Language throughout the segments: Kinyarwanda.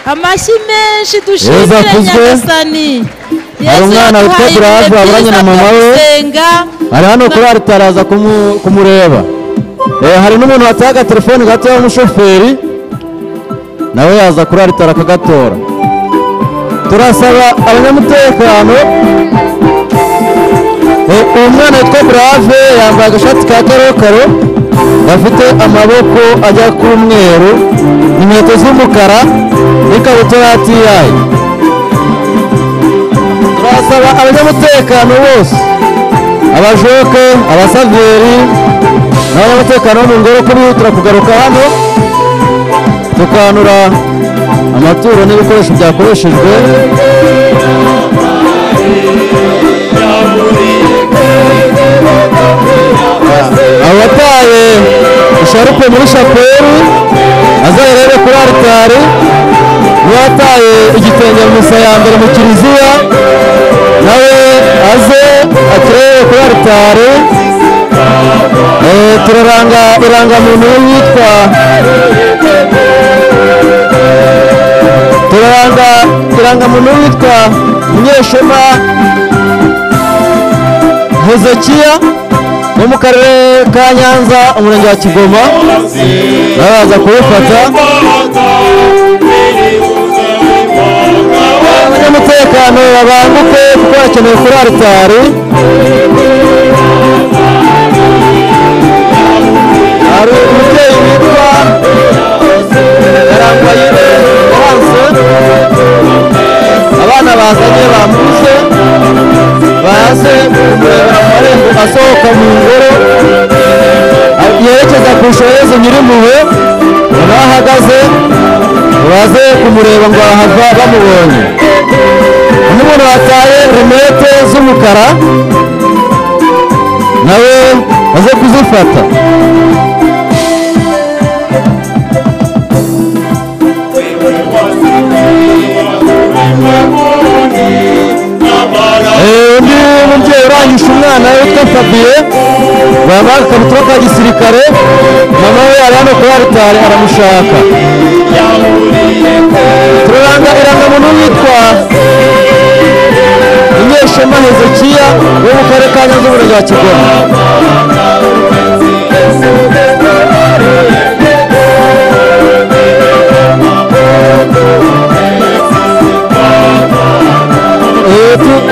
amashyi menshi dushimire Nyagasani. Umwana witwa Brave aburanye na mama we ari hano kuri altare aza kumureba. Hari n'umuntu wataga telefone gato y'umushoferi nawe yaza kuri altare akagatora. Turasaba abanyamutekano umwana witwa Brave yambaye agashati ka karokaro gafite amaboko ajya ku mweru, inkweto z'umukara n'ikabutura ya tiyayi. Turasaba abanyamutekano bose, abajoke, abasaveri n'abanyamutekano bo mu ngoro ko bihutira kugaruka hano tukanura amaturo n'ibikoresho byakoreshejwe. Abataye isharupe muri shapeli azayirebe kuri altare, n'uwataye igitenge mu misa ya mbere mu kiliziya nawe aze akirebe kuri altare. Turaranga irangamuntu yitwa Munyeshema Hezekiya wo mu karere ka Nyanza umurenge wa Kigoma nawe aza kubifata. Abanyamutekano babanguke kuko bakeneye kuri altare. Hari umubyeyi witwa Yarangwayire Oranse, abana bazanye bamuze baze kumureba mu marembo asohoka mu ngoro yerekeza ku Shoyezu Nyirimpuhwe, naho ahagaze baze kumureba ngo ahava bamubonye. N'umuntu wataye rinete z'umukara nawe aze kuzifata. Undi mubyeyi urangije umwana witwa Fabien wambaye agakabutura ka gisirikare, mama we ari hano kuri altare aramushaka. Turaranga irangamuntu yitwa Munyeshema Hezekiya wo mu karere ka Nyanza umurenge wa Kigoma.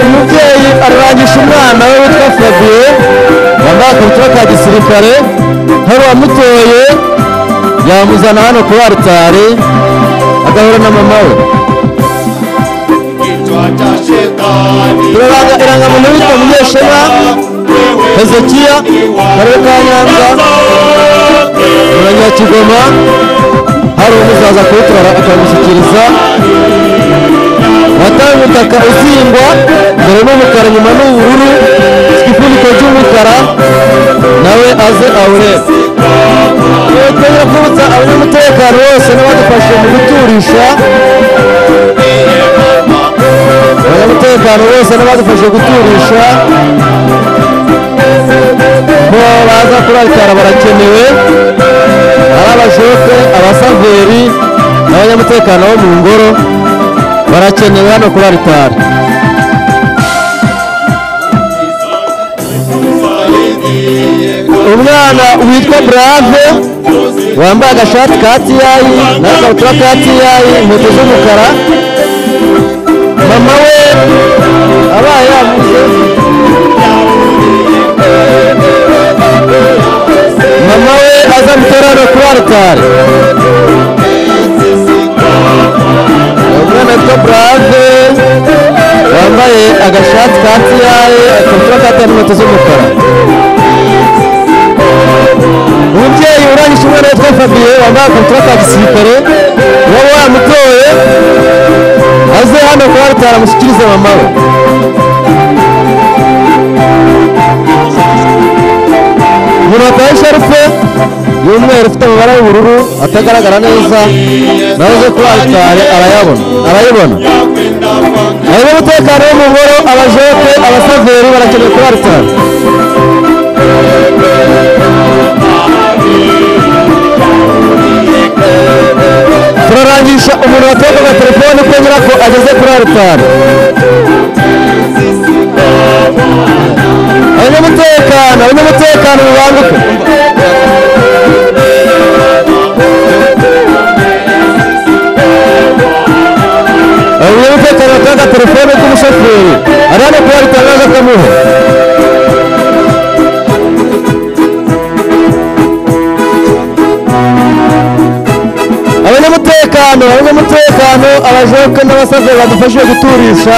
Umubyeyi ararangisha umwana we witwa Fabien wambaye agakabutura ka gisirikare, hari uwamutoye yamuzana hano kuri altare agahura na mama we. Turaranga irangamuntu yitwa Munyeshema Hezekiya karere ka Nyanza umurenge wa Kigoma, hari umuzaza kuwutwara akamushyikiriza. Wataye umutaka uzingwa mbere n'umukara nyuma n'ubururu, igifuniko cy'umukara nawe aze awurebe. Twongera kwibutsa abanyamutekano bose n'abadufashe mu guturisha, ko baza kuri altare barakenewe. Ari abajoke, abasaveri n'abanyamutekano bo mu ngoro barakenewe hano kuri altare. Umwana witwa Brave wambaye agashati ka tiyayi n'agakabutura ka tiyayi, inkweto z'umukara, mama we abaye yamuze, mama we aza gutora hano kuri altare. Umwana witwa Brave wambaye agashati ka tiyayi, agakabutura ka tiyayi n'inkweto z'umukara. Umubyeyi urangije umwana witwa Fabien wambaye agakabutura ka gisirikare wowe wamutoye aze hano kuri altare amushyikirize mama we. Umuntu wataye isharupe y'umweru ufite amabara y'ubururu atagaragara neza nawe aze kuri altare arayibona. Abanyamutekano bo mu ngoro, abajoke, abasaveri barakenewe kuri altare. kumenyesha umuntu watekaga telefone ko nyirako ageze kuri aritari. Abanyamutekano mubanguke. Abanyamutekano batanga telefone k'umushoferi ari hano kuri aritari naza akamuha. Abanyamutekano abajoke n'abasaza badufashije guturisha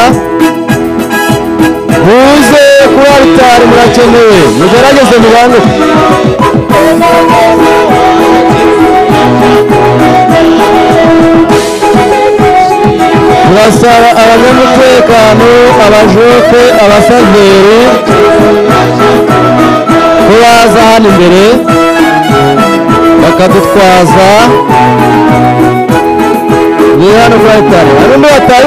muze kuri aritari murakenewe mugerageze mubanguke. Turasaba abanyamutekano abajoke abasaveri ko baza hano imbere bakadutwaza ni hano kuri aritari. Hari undi wataye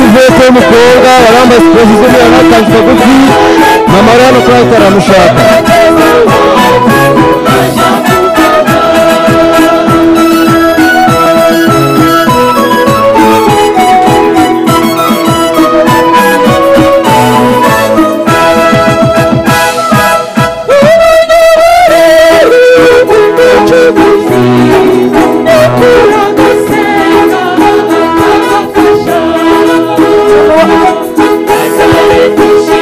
inkweto y'umukobwa warambaye siporo z'umweru n'akanzu kagufi mama uri hano kuri aritari aramushaka.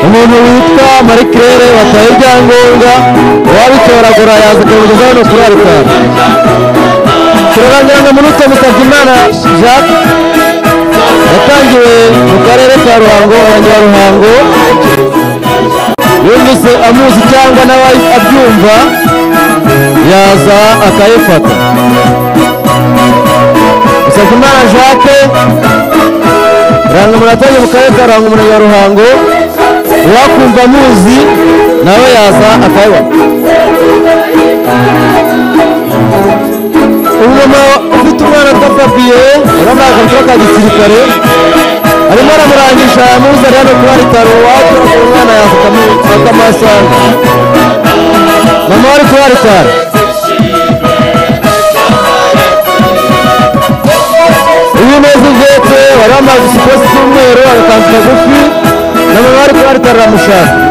Umuntu witwa Marie Claire wataye ibyangombwa uwabitoragura yaza akabigeza hano kuri aritari. Turaganira na Munutse Musabyimana Jacques yatangiwe mu karere ka Ruhango umurenge wa Ruhango. Yumvise amuzi cyangwa nawe abyumva yaza akayifata. Musabyimana Jacques Ruhango yatangiye mu karere ka Ruhango umurenge wa Ruhango. Uwakumva amuzi nawe yaza akayibona. Umumama ufite umwana utapapiye urambaye agapira ka gisirikare arimo aramurangisha yamuzi ari hano kuri aritari. Uwatura ku mwana yaza akamusanga. Mama wari kuri aritari. Uyu neza uvetse warambaye siporo z'umweru agakanzu kagufi na mama wari kuri aritari aramushaka.